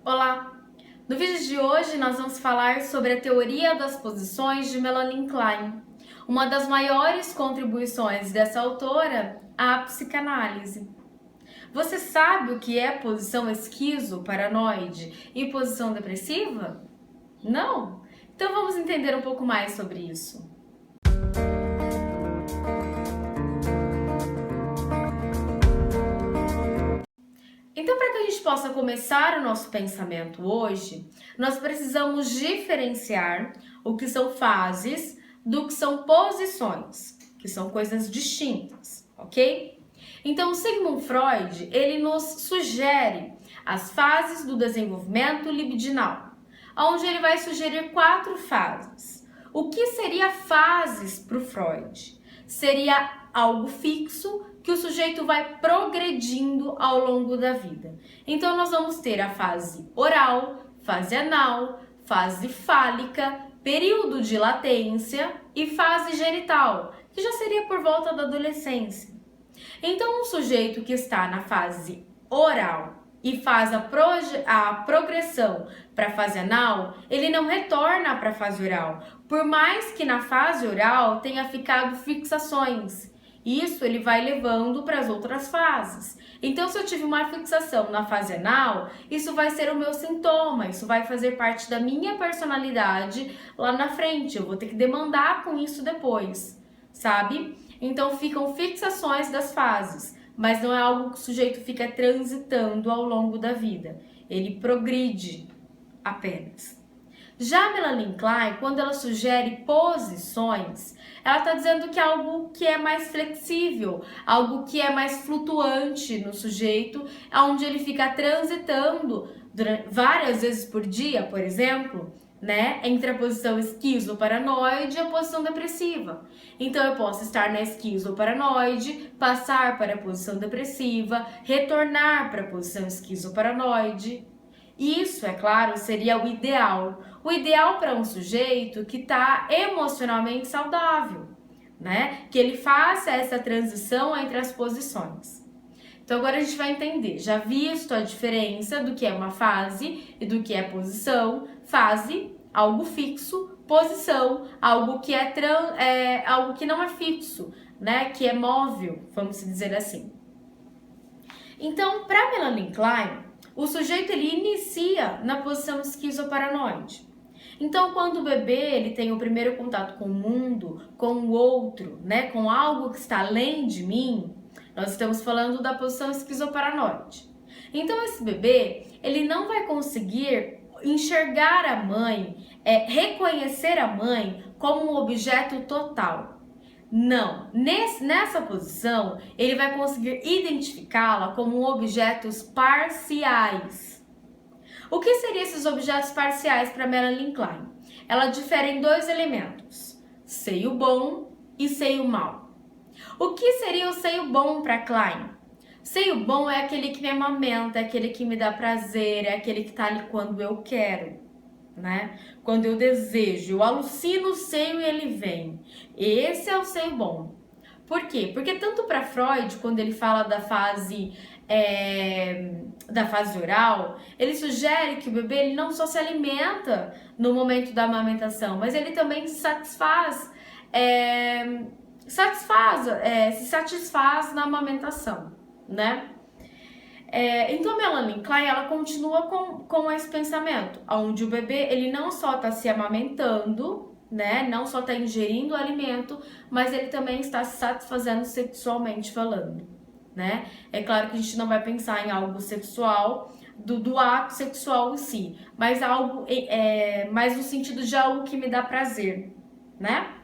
Olá! No vídeo de hoje nós vamos falar sobre a teoria das posições de Melanie Klein, uma das maiores contribuições dessa autora à psicanálise. Você sabe o que é posição esquizo-paranoide e posição depressiva? Não? Então vamos entender um pouco mais sobre isso. Então, para que a gente possa começar o nosso pensamento hoje, nós precisamos diferenciar o que são fases do que são posições, que são coisas distintas, ok? Então, o Sigmund Freud, ele nos sugere as fases do desenvolvimento libidinal, onde ele vai sugerir 4 fases. O que seria fases para o Freud? Seria algo fixo que o sujeito vai progredindo ao longo da vida. Então, nós vamos ter a fase oral, fase anal, fase fálica, período de latência e fase genital, que já seria por volta da adolescência. Então, um sujeito que está na fase oral e faz a progressão para a fase anal, ele não retorna para a fase oral, por mais que na fase oral tenha ficado fixações. Isso ele vai levando para as outras fases. Então, se eu tive uma fixação na fase anal, isso vai ser o meu sintoma, isso vai fazer parte da minha personalidade lá na frente. Eu vou ter que demandar com isso depois, sabe? Então, ficam fixações das fases, mas não é algo que o sujeito fica transitando ao longo da vida. Ele progride apenas. Já a Melanie Klein, quando ela sugere posições, ela está dizendo que é algo que é mais flexível, algo que é mais flutuante no sujeito, onde ele fica transitando várias vezes por dia, por exemplo, né, entre a posição esquizo-paranoide e a posição depressiva. Então, eu posso estar na esquizo-paranoide, passar para a posição depressiva, retornar para a posição esquizo-paranoide. Isso, é claro, seria o ideal. O ideal para um sujeito que está emocionalmente saudável, né? Que ele faça essa transição entre as posições. Então, agora a gente vai entender, já visto a diferença do que é uma fase e do que é posição. Fase, algo fixo; posição, algo que algo que não é fixo, né? Que é móvel, vamos dizer assim. Então, para Melanie Klein, o sujeito ele inicia na posição esquizoparanoide. Então, quando o bebê ele tem o primeiro contato com o mundo, com o outro, né, com algo que está além de mim, nós estamos falando da posição esquizoparanoide. Então, esse bebê ele não vai conseguir enxergar a mãe, reconhecer a mãe como um objeto total. Não, nessa posição, ele vai conseguir identificá-la como objetos parciais. O que seriam esses objetos parciais para Melanie Klein? Ela difere em 2 elementos, seio bom e seio mau. O que seria o seio bom para Klein? Seio bom é aquele que me amamenta, é aquele que me dá prazer, é aquele que está ali quando eu quero, né? Quando eu desejo, eu alucino o seio e ele vem. Esse é o seio bom. Por quê? Porque tanto para Freud, quando ele fala da fase oral, ele sugere que o bebê ele não só se alimenta no momento da amamentação, mas ele também se satisfaz na amamentação, né? Então, a Melanie Klein, ela continua com esse pensamento, onde o bebê, ele não só está se amamentando, né, não só está ingerindo o alimento, mas ele também está se satisfazendo sexualmente falando, né? É claro que a gente não vai pensar em algo sexual, do ato sexual em si, mas algo, mais no sentido de algo que me dá prazer, né?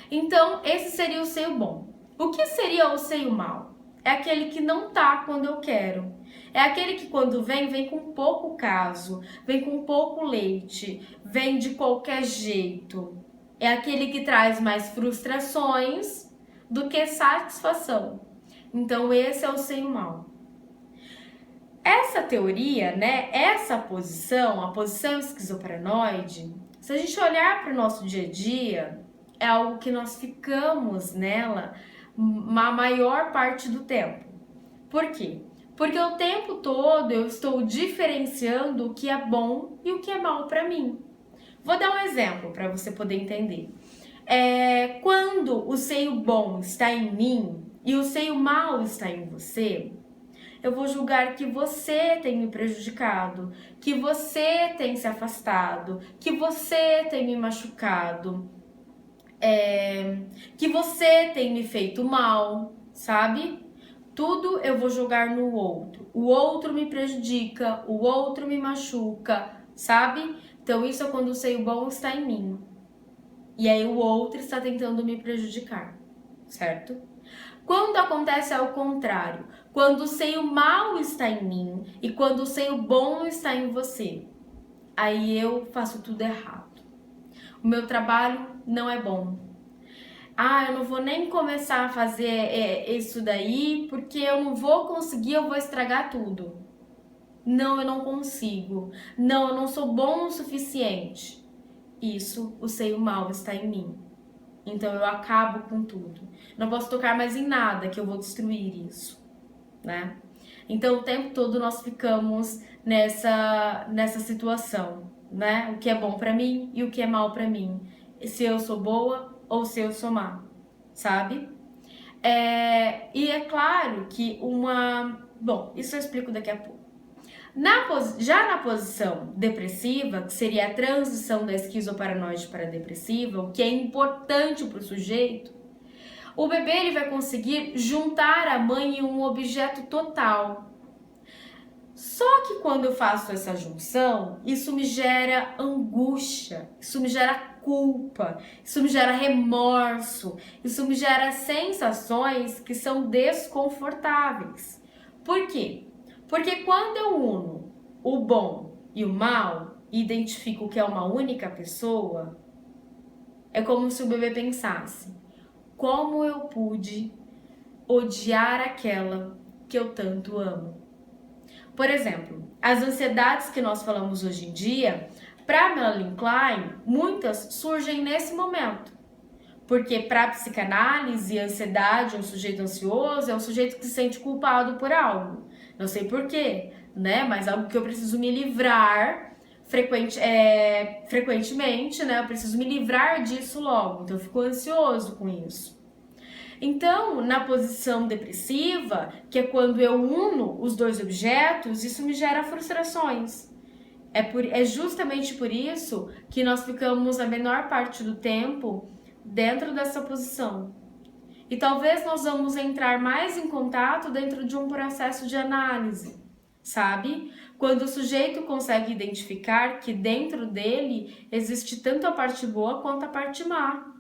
Então, esse seria o seio bom. O que seria o seio mau? É aquele que não tá quando eu quero. É aquele que quando vem com pouco caso, vem com pouco leite, vem de qualquer jeito. É aquele que traz mais frustrações do que satisfação. Então, esse é o seio mau. Essa teoria, né, essa posição, a posição esquizoparanoide, se a gente olhar para o nosso dia a dia, é algo que nós ficamos nela a maior parte do tempo. Por quê? Porque o tempo todo eu estou diferenciando o que é bom e o que é mal para mim. Vou dar um exemplo para você poder entender. Quando o seio bom está em mim e o seio mal está em você, eu vou julgar que você tem me prejudicado, que você tem se afastado, que você tem me machucado, que você tem me feito mal, sabe? Tudo eu vou jogar no outro. O outro me prejudica, o outro me machuca, sabe? Então isso é quando o seio bom está em mim. E aí o outro está tentando me prejudicar, certo? Quando acontece ao contrário, quando o seio mal está em mim e quando o seio bom está em você, aí eu faço tudo errado. O meu trabalho não é bom. Eu não vou nem começar a fazer isso daí porque eu não vou conseguir, eu vou estragar tudo. Não, eu não consigo. Não, eu não sou bom o suficiente. Isso, o seio mal está em mim. Então eu acabo com tudo. Não posso tocar mais em nada que eu vou destruir isso, né? Então o tempo todo nós ficamos nessa situação, né? O que é bom pra mim e o que é mal pra mim. Se eu sou boa ou se eu sou má, sabe? E é claro que Bom, isso eu explico daqui a pouco. Já na posição depressiva, que seria a transição da esquizoparanoide para a depressiva, o que é importante para o sujeito, o bebê ele vai conseguir juntar a mãe em um objeto total. Só que quando eu faço essa junção, isso me gera angústia, isso me gera culpa, isso me gera remorso, isso me gera sensações que são desconfortáveis. Por quê? Porque quando eu uno o bom e o mal e identifico que é uma única pessoa, é como se o bebê pensasse: como eu pude odiar aquela que eu tanto amo? Por exemplo, as ansiedades que nós falamos hoje em dia, para Melanie Klein, muitas surgem nesse momento. Porque para a psicanálise, a ansiedade, um sujeito ansioso é um sujeito que se sente culpado por algo. Não sei porquê, né? Mas algo que eu preciso me livrar frequentemente, né? Eu preciso me livrar disso logo. Então eu fico ansioso com isso. Então, na posição depressiva, que é quando eu uno os dois objetos, isso me gera frustrações. É justamente por isso que nós ficamos a menor parte do tempo dentro dessa posição. E talvez nós vamos entrar mais em contato dentro de um processo de análise, sabe? Quando o sujeito consegue identificar que dentro dele existe tanto a parte boa quanto a parte má.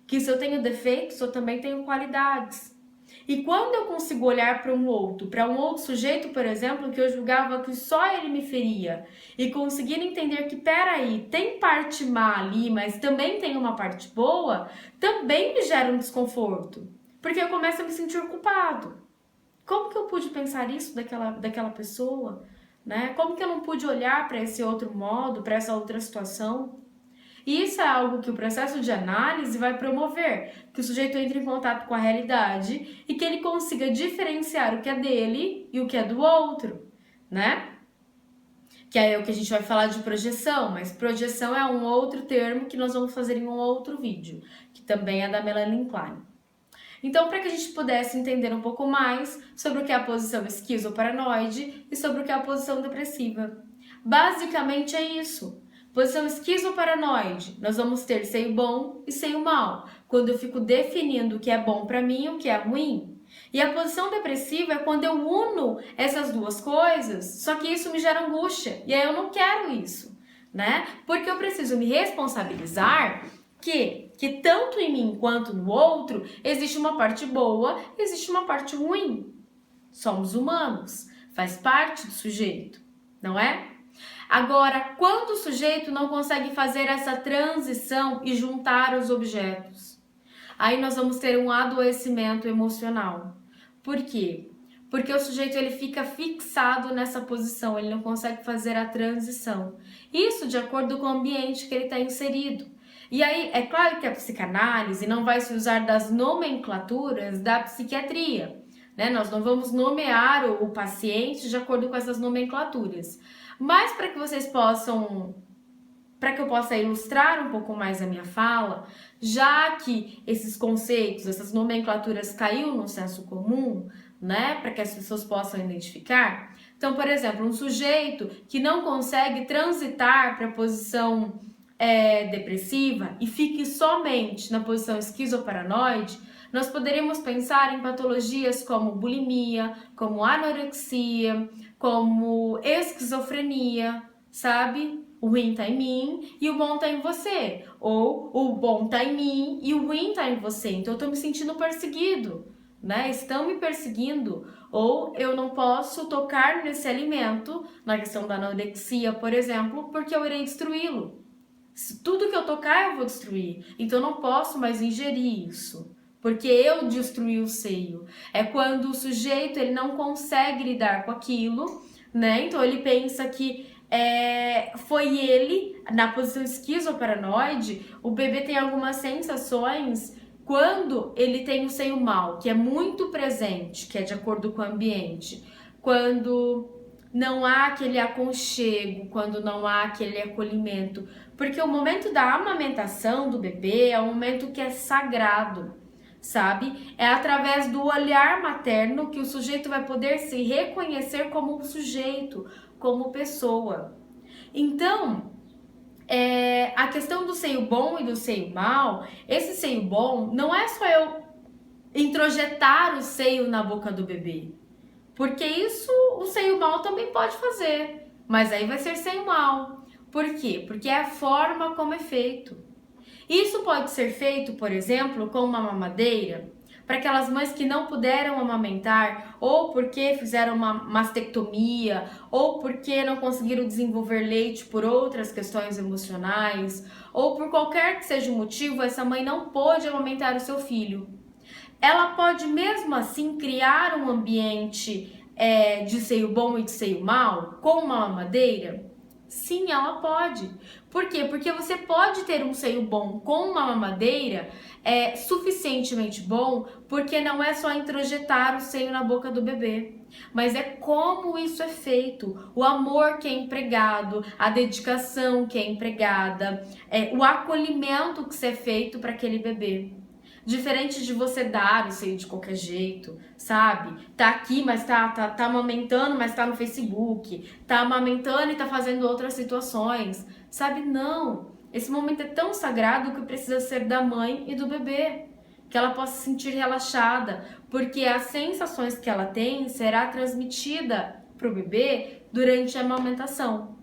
Que se eu tenho defeitos, eu também tenho qualidades. E quando eu consigo olhar para um outro sujeito, por exemplo, que eu julgava que só ele me feria, e conseguir entender que, peraí, tem parte má ali, mas também tem uma parte boa, também me gera um desconforto. Porque eu começo a me sentir culpado. Como que eu pude pensar isso daquela pessoa? Né? Como que eu não pude olhar para esse outro modo, para essa outra situação? E isso é algo que o processo de análise vai promover, que o sujeito entre em contato com a realidade e que ele consiga diferenciar o que é dele e o que é do outro, né? Que é o que a gente vai falar de projeção, mas projeção é um outro termo que nós vamos fazer em um outro vídeo, que também é da Melanie Klein. Então, para que a gente pudesse entender um pouco mais sobre o que é a posição esquizoparanoide e sobre o que é a posição depressiva. Basicamente é isso. Posição esquizoparanoide, nós vamos ter seio bom e seio mal, quando eu fico definindo o que é bom para mim e o que é ruim. E a posição depressiva é quando eu uno essas duas coisas, só que isso me gera angústia, e aí eu não quero isso, né? Porque eu preciso me responsabilizar que tanto em mim quanto no outro existe uma parte boa, existe uma parte ruim. Somos humanos, faz parte do sujeito, não é? Agora, quando o sujeito não consegue fazer essa transição e juntar os objetos, aí nós vamos ter um adoecimento emocional. Por quê? Porque o sujeito ele fica fixado nessa posição, ele não consegue fazer a transição. Isso de acordo com o ambiente que ele está inserido. E aí, é claro que a psicanálise não vai se usar das nomenclaturas da psiquiatria, né? Nós não vamos nomear o paciente de acordo com essas nomenclaturas. Mas para que vocês possam, para que eu possa ilustrar um pouco mais a minha fala, já que esses conceitos, essas nomenclaturas caiu no senso comum, né, para que as pessoas possam identificar. Então, por exemplo, um sujeito que não consegue transitar para a posição depressiva e fique somente na posição esquizoparanoide, nós poderíamos pensar em patologias como bulimia, como anorexia, como esquizofrenia, sabe? O ruim tá em mim e o bom tá em você. Ou o bom tá em mim e o ruim tá em você. Então eu tô me sentindo perseguido, né? Estão me perseguindo. Ou eu não posso tocar nesse alimento, na questão da anorexia, por exemplo, porque eu irei destruí-lo. Tudo que eu tocar eu vou destruir. Então eu não posso mais ingerir isso. Porque eu destruí o seio. É quando o sujeito ele não consegue lidar com aquilo, né? Então ele pensa que foi ele, na posição esquizoparanoide, o bebê tem algumas sensações quando ele tem o seio mal, que é muito presente, que é de acordo com o ambiente. Quando não há aquele aconchego, quando não há aquele acolhimento. Porque o momento da amamentação do bebê é um momento que é sagrado, sabe? É através do olhar materno que o sujeito vai poder se reconhecer como um sujeito, como pessoa. Então, a questão do seio bom e do seio mal, esse seio bom não é só eu introjetar o seio na boca do bebê, porque isso o seio mal também pode fazer, mas aí vai ser seio mal. Por quê? Porque é a forma como é feito. Isso pode ser feito, por exemplo, com uma mamadeira, para aquelas mães que não puderam amamentar, ou porque fizeram uma mastectomia, ou porque não conseguiram desenvolver leite por outras questões emocionais, ou por qualquer que seja o motivo, essa mãe não pôde amamentar o seu filho. Ela pode mesmo assim criar um ambiente de seio bom e de seio mal com uma mamadeira? Sim, ela pode. Por quê? Porque você pode ter um seio bom com uma mamadeira suficientemente bom, porque não é só introjetar o seio na boca do bebê, mas é como isso é feito, o amor que é empregado, a dedicação que é empregada, o acolhimento que é feito para aquele bebê. Diferente de você dar o seio de qualquer jeito, sabe? Tá aqui, mas tá amamentando, mas tá no Facebook. Tá amamentando e tá fazendo outras situações, sabe? Não. Esse momento é tão sagrado que precisa ser da mãe e do bebê. Que ela possa se sentir relaxada, porque as sensações que ela tem será transmitida pro bebê durante a amamentação.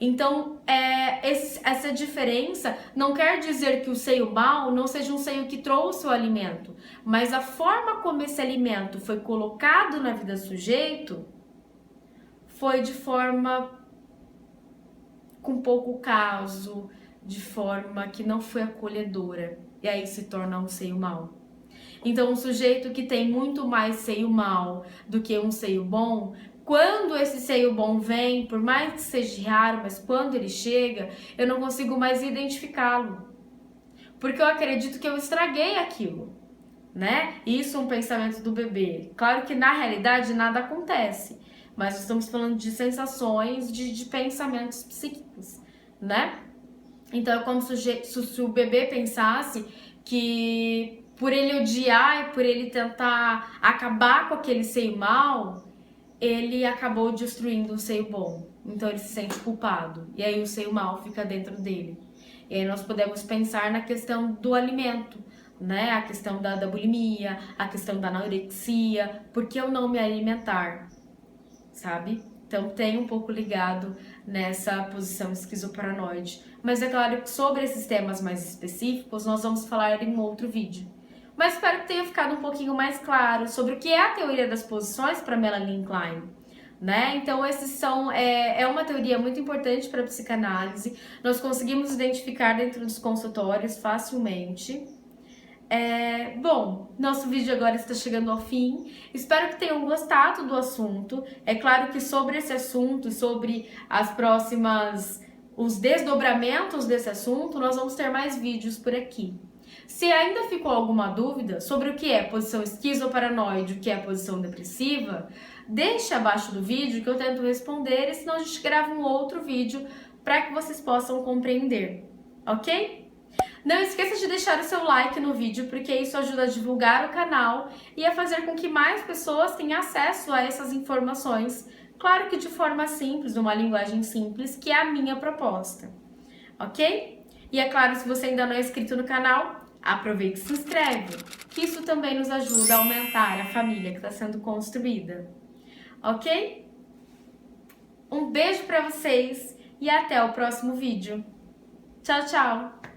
Então, essa diferença não quer dizer que o seio mal não seja um seio que trouxe o alimento, mas a forma como esse alimento foi colocado na vida do sujeito foi de forma com pouco caso, de forma que não foi acolhedora, e aí se torna um seio mal. Então, um sujeito que tem muito mais seio mal do que um seio bom, quando esse seio bom vem, por mais que seja raro, mas quando ele chega, eu não consigo mais identificá-lo. Porque eu acredito que eu estraguei aquilo, né? Isso é um pensamento do bebê. Claro que na realidade nada acontece, mas estamos falando de sensações, de pensamentos psíquicos, né? Então é como se o bebê pensasse que por ele odiar e por ele tentar acabar com aquele seio mal, ele acabou destruindo o seio bom. Então ele se sente culpado. E aí o seio mal fica dentro dele. E aí nós podemos pensar na questão do alimento, né? A questão da bulimia, a questão da anorexia. Por que eu não me alimentar? Sabe? Então tem um pouco ligado nessa posição esquizoparanoide. Mas é claro que sobre esses temas mais específicos nós vamos falar em um outro vídeo. Mas espero que tenha ficado um pouquinho mais claro sobre o que é a teoria das posições para Melanie Klein, né? Então esses são uma teoria muito importante para a psicanálise. Nós conseguimos identificar dentro dos consultórios facilmente. Bom, nosso vídeo agora está chegando ao fim. Espero que tenham gostado do assunto. É claro que sobre esse assunto, sobre os desdobramentos desse assunto, nós vamos ter mais vídeos por aqui. Se ainda ficou alguma dúvida sobre o que é posição esquizoparanoide, o que é posição depressiva, deixa abaixo do vídeo que eu tento responder e senão a gente grava um outro vídeo para que vocês possam compreender, ok? Não esqueça de deixar o seu like no vídeo, porque isso ajuda a divulgar o canal e a fazer com que mais pessoas tenham acesso a essas informações, claro que de forma simples, numa linguagem simples, que é a minha proposta, ok? E é claro, se você ainda não é inscrito no canal, aproveite e se inscreve, que isso também nos ajuda a aumentar a família que está sendo construída, ok? Um beijo para vocês e até o próximo vídeo. Tchau, tchau!